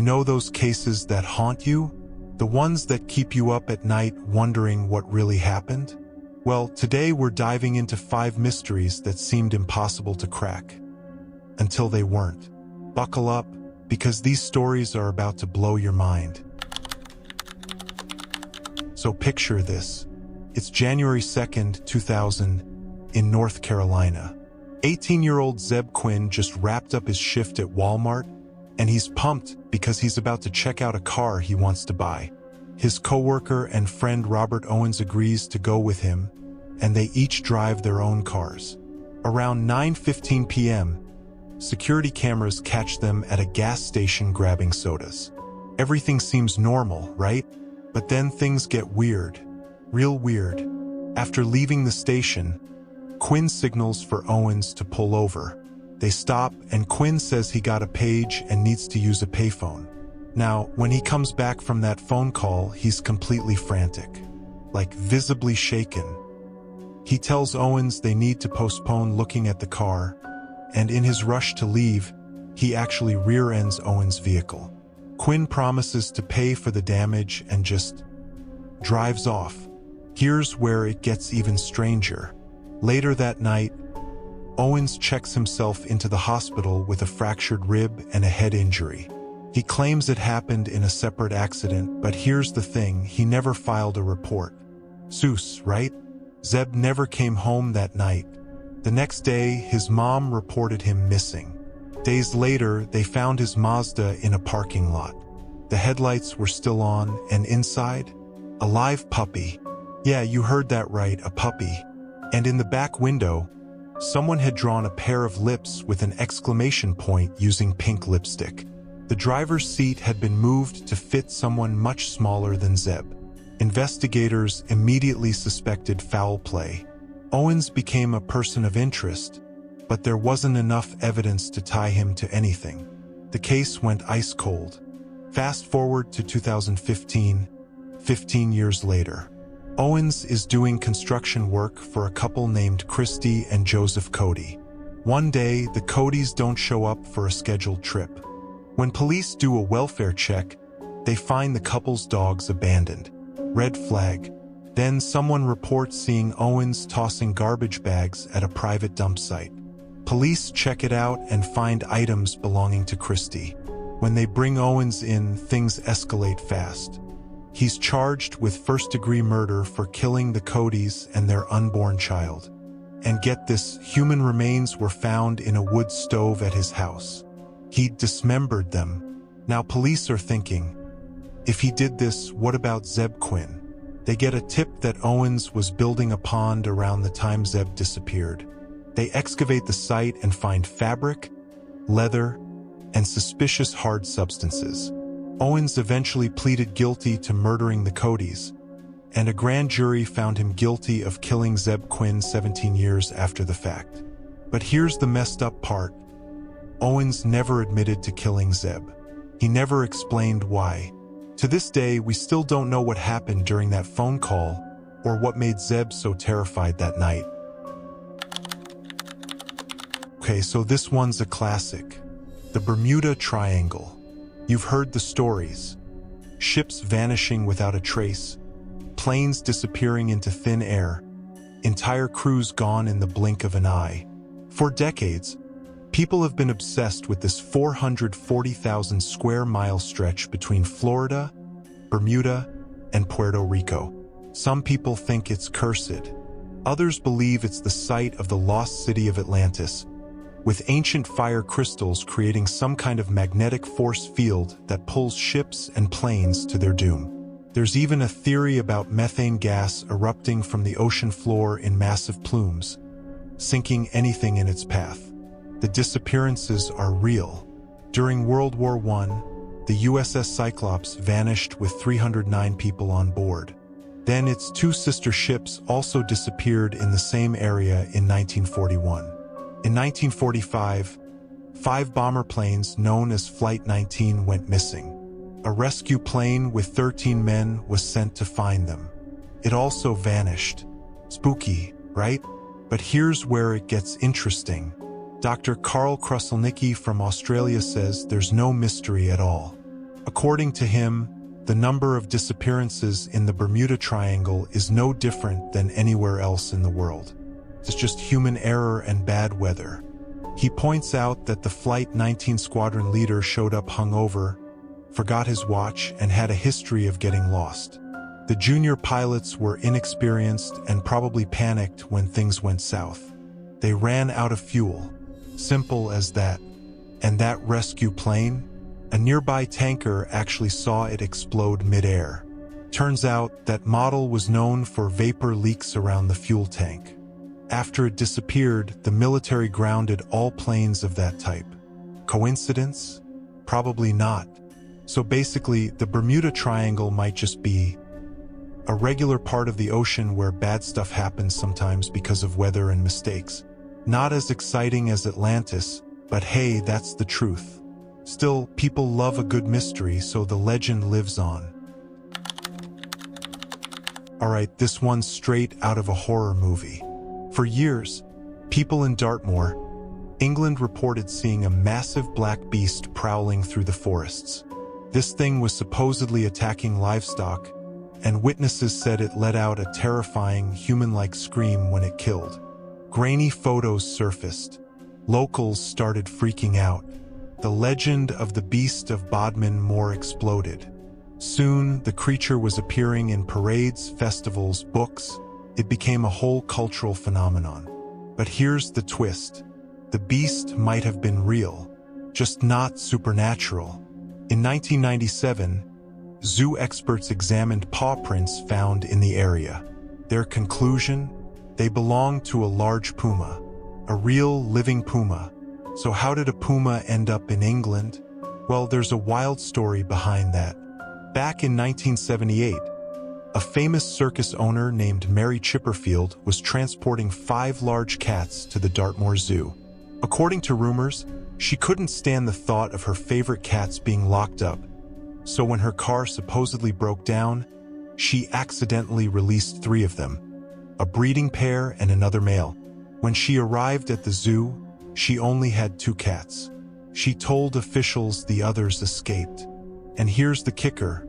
know those cases that haunt you? The ones that keep you up at night wondering what really happened? Well, today we're diving into 5 mysteries that seemed impossible to crack. Until they weren't. Buckle up, because these stories are about to blow your mind. So picture this. It's January 2nd, 2000, in North Carolina. 18-year-old Zebb Quinn just wrapped up his shift at Walmart, and he's pumped because he's about to check out a car he wants to buy. His coworker and friend Robert Owens agrees to go with him, and they each drive their own cars. Around 9:15 p.m., security cameras catch them at a gas station grabbing sodas. Everything seems normal, right? But then things get weird. Real weird. After leaving the station, Quinn signals for Owens to pull over. They stop, and Quinn says he got a page and needs to use a payphone. Now, when he comes back from that phone call, he's completely frantic, like visibly shaken. He tells Owens they need to postpone looking at the car, and in his rush to leave, he actually rear-ends Owens' vehicle. Quinn promises to pay for the damage and just drives off. Here's where it gets even stranger. Later that night, Owens checks himself into the hospital with a fractured rib and a head injury. He claims it happened in a separate accident, but here's the thing, he never filed a report. Zeus, right? Zebb never came home that night. The next day, his mom reported him missing. Days later, they found his Mazda in a parking lot. The headlights were still on, and inside, a live puppy. Yeah, you heard that right, a puppy. And in the back window, someone had drawn a pair of lips with an exclamation point using pink lipstick. The driver's seat had been moved to fit someone much smaller than Zebb. Investigators immediately suspected foul play. Owens became a person of interest, but there wasn't enough evidence to tie him to anything. The case went ice cold. Fast forward to 2015, 15 years later. Owens is doing construction work for a couple named Christy and Joseph Cody. One day, the Codys don't show up for a scheduled trip. When police do a welfare check, they find the couple's dogs abandoned. Red flag. Then someone reports seeing Owens tossing garbage bags at a private dump site. Police check it out and find items belonging to Christy. When they bring Owens in, things escalate fast. He's charged with first-degree murder for killing the Codys and their unborn child. And get this, human remains were found in a wood stove at his house. He'd dismembered them. Now police are thinking, if he did this, what about Zebb Quinn? They get a tip that Owens was building a pond around the time Zebb disappeared. They excavate the site and find fabric, leather, and suspicious hard substances. Owens eventually pleaded guilty to murdering the Codys, and a grand jury found him guilty of killing Zebb Quinn 17 years after the fact. But here's the messed up part. Owens never admitted to killing Zebb. He never explained why. To this day, we still don't know what happened during that phone call or what made Zebb so terrified that night. Okay, so this one's a classic. The Bermuda Triangle. You've heard the stories. Ships vanishing without a trace, planes disappearing into thin air, entire crews gone in the blink of an eye. For decades, people have been obsessed with this 440,000 square mile stretch between Florida, Bermuda, and Puerto Rico. Some people think it's cursed. Others believe it's the site of the lost city of Atlantis, with ancient fire crystals creating some kind of magnetic force field that pulls ships and planes to their doom. There's even a theory about methane gas erupting from the ocean floor in massive plumes, sinking anything in its path. The disappearances are real. During World War I, the USS Cyclops vanished with 309 people on board. Then its 2 sister ships also disappeared in the same area in 1941. In 1945, 5 bomber planes known as Flight 19 went missing. A rescue plane with 13 men was sent to find them. It also vanished. Spooky, right? But here's where it gets interesting. Dr. Carl Kruselnicki from Australia says there's no mystery at all. According to him, the number of disappearances in the Bermuda Triangle is no different than anywhere else in the world. It's just human error and bad weather. He points out that the Flight 19 squadron leader showed up hungover, forgot his watch, and had a history of getting lost. The junior pilots were inexperienced and probably panicked when things went south. They ran out of fuel. Simple as that. And that rescue plane? A nearby tanker actually saw it explode mid-air. Turns out that model was known for vapor leaks around the fuel tank. After it disappeared, the military grounded all planes of that type. Coincidence? Probably not. So basically, the Bermuda Triangle might just be a regular part of the ocean where bad stuff happens sometimes because of weather and mistakes. Not as exciting as Atlantis, but hey, that's the truth. Still, people love a good mystery, so the legend lives on. Alright, this one's straight out of a horror movie. For years, people in Dartmoor, England reported seeing a massive black beast prowling through the forests. This thing was supposedly attacking livestock, and witnesses said it let out a terrifying, human-like scream when it killed. Grainy photos surfaced. Locals started freaking out. The legend of the Beast of Bodmin Moor exploded. Soon, the creature was appearing in parades, festivals, books. It became a whole cultural phenomenon. But here's the twist. The beast might have been real, just not supernatural. In 1997, zoo experts examined paw prints found in the area. Their conclusion? They belonged to a large puma, a real living puma. So how did a puma end up in England? Well, there's a wild story behind that. Back in 1978, a famous circus owner named Mary Chipperfield was transporting 5 large cats to the Dartmoor Zoo. According to rumors, she couldn't stand the thought of her favorite cats being locked up. So when her car supposedly broke down, she accidentally released 3 of them, a breeding pair and another male. When she arrived at the zoo, she only had 2 cats. She told officials the others escaped. And here's the kicker.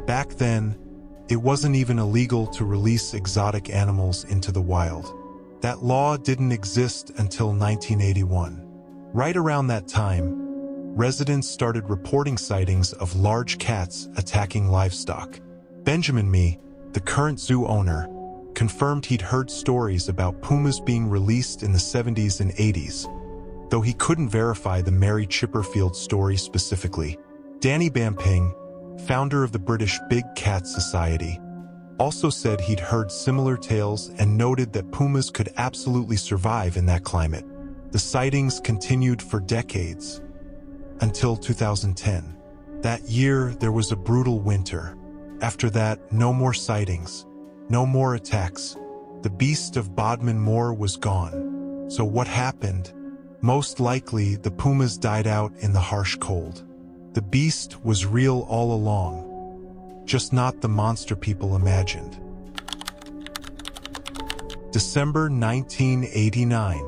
Back then, it wasn't even illegal to release exotic animals into the wild. That law didn't exist until 1981. Right around that time, residents started reporting sightings of large cats attacking livestock. Benjamin Mee, the current zoo owner, confirmed he'd heard stories about pumas being released in the 70s and 80s, though he couldn't verify the Mary Chipperfield story specifically. Danny Bamping, founder of the British Big Cat Society, also said he'd heard similar tales and noted that pumas could absolutely survive in that climate. The sightings continued for decades, until 2010. That year, there was a brutal winter. After that, no more sightings, no more attacks. The Beast of Bodmin Moor was gone. So what happened? Most likely, the pumas died out in the harsh cold. The beast was real all along, just not the monster people imagined. December 1989.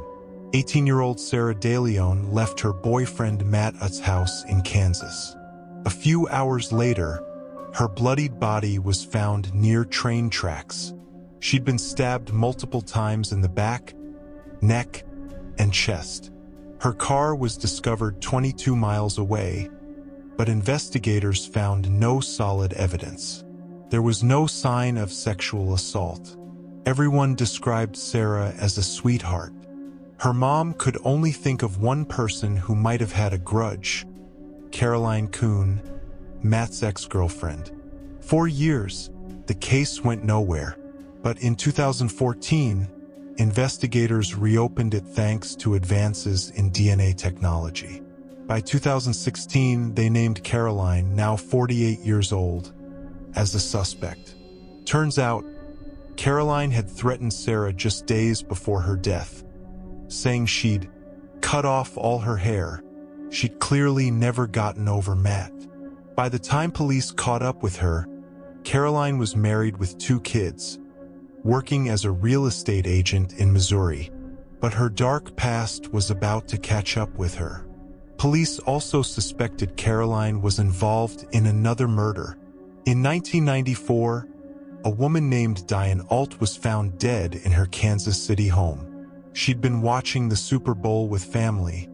18-year-old Sarah DeLeon left her boyfriend Matt Utt's house in Kansas. A few hours later, her bloodied body was found near train tracks. She'd been stabbed multiple times in the back, neck, and chest. Her car was discovered 22 miles away, but investigators found no solid evidence. There was no sign of sexual assault. Everyone described Sarah as a sweetheart. Her mom could only think of one person who might have had a grudge: Caroline Kuhn, Matt's ex-girlfriend. For years, the case went nowhere, but in 2014, investigators reopened it thanks to advances in DNA technology. By 2016, they named Caroline, now 48 years old, as the suspect. Turns out, Caroline had threatened Sarah just days before her death, saying she'd cut off all her hair. She'd clearly never gotten over Matt. By the time police caught up with her, Caroline was married with 2 kids, working as a real estate agent in Missouri. But her dark past was about to catch up with her. Police also suspected Caroline was involved in another murder. In 1994, a woman named Diane Alt was found dead in her Kansas City home. She'd been watching the Super Bowl with family,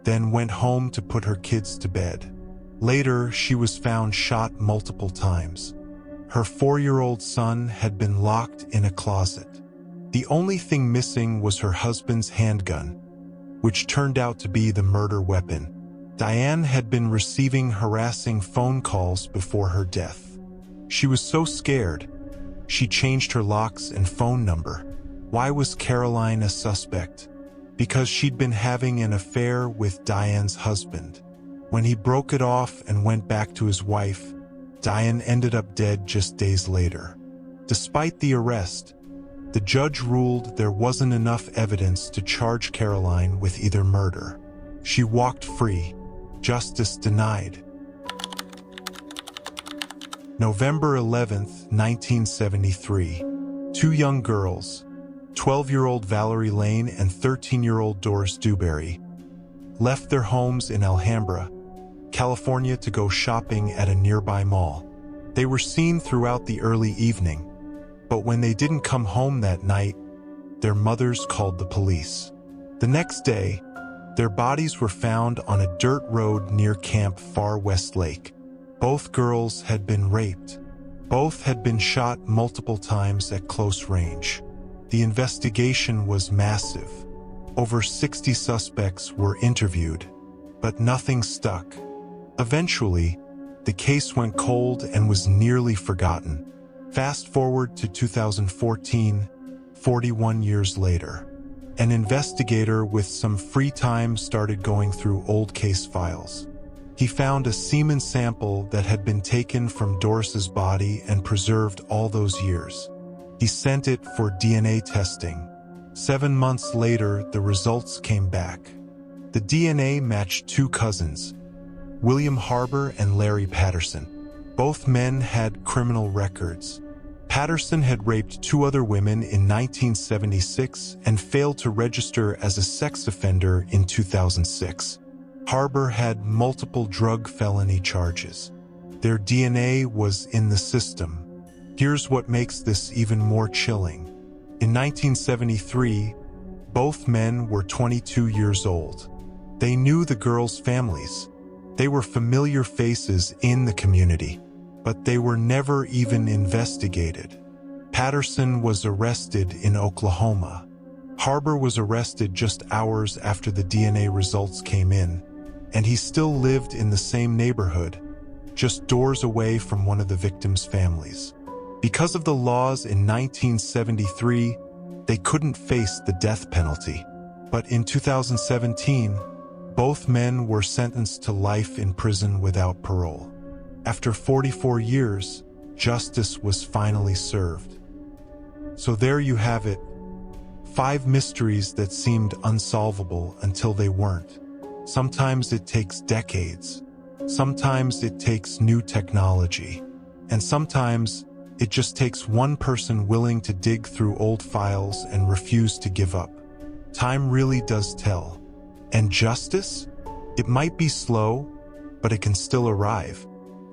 then went home to put her kids to bed. Later, she was found shot multiple times. Her 4-year-old son had been locked in a closet. The only thing missing was her husband's handgun, which turned out to be the murder weapon. Diane had been receiving harassing phone calls before her death. She was so scared, she changed her locks and phone number. Why was Caroline a suspect? Because she'd been having an affair with Diane's husband. When he broke it off and went back to his wife, Diane ended up dead just days later. Despite the arrest, the judge ruled there wasn't enough evidence to charge Caroline with either murder. She walked free. Justice denied. November 11, 1973. 2 young girls, 12-year-old Valerie Lane and 13-year-old Doris Dewberry, left their homes in Alhambra, California to go shopping at a nearby mall. They were seen throughout the early evening, but when they didn't come home that night, their mothers called the police. The next day, their bodies were found on a dirt road near Camp Far West Lake. Both girls had been raped. Both had been shot multiple times at close range. The investigation was massive. Over 60 suspects were interviewed, but nothing stuck. Eventually, the case went cold and was nearly forgotten. Fast forward to 2014, 41 years later. An investigator with some free time started going through old case files. He found a semen sample that had been taken from Doris's body and preserved all those years. He sent it for DNA testing. 7 months later, the results came back. The DNA matched 2 cousins, William Harbour and Larry Patterson. Both men had criminal records. Patterson had raped 2 other women in 1976 and failed to register as a sex offender in 2006. Harbour had multiple drug felony charges. Their DNA was in the system. Here's what makes this even more chilling. In 1973, both men were 22 years old. They knew the girls' families. They were familiar faces in the community, but they were never even investigated. Patterson was arrested in Oklahoma. Harbour was arrested just hours after the DNA results came in, and he still lived in the same neighborhood, just doors away from one of the victims' families. Because of the laws in 1973, they couldn't face the death penalty. But in 2017, both men were sentenced to life in prison without parole. After 44 years, justice was finally served. So there you have it, 5 mysteries that seemed unsolvable until they weren't. Sometimes it takes decades. Sometimes it takes new technology. And sometimes it just takes one person willing to dig through old files and refuse to give up. Time really does tell. And justice? It might be slow, but it can still arrive.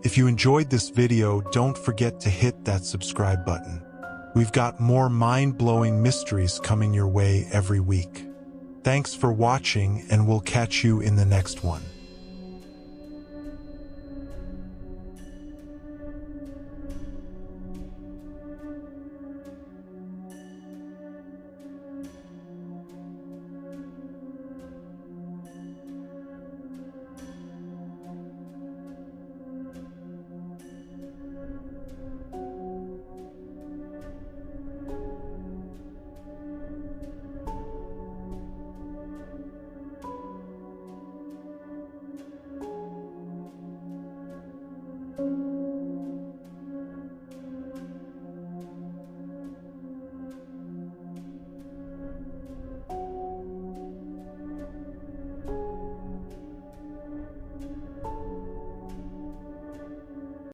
If you enjoyed this video, don't forget to hit that subscribe button. We've got more mind-blowing mysteries coming your way every week. Thanks for watching, and we'll catch you in the next one.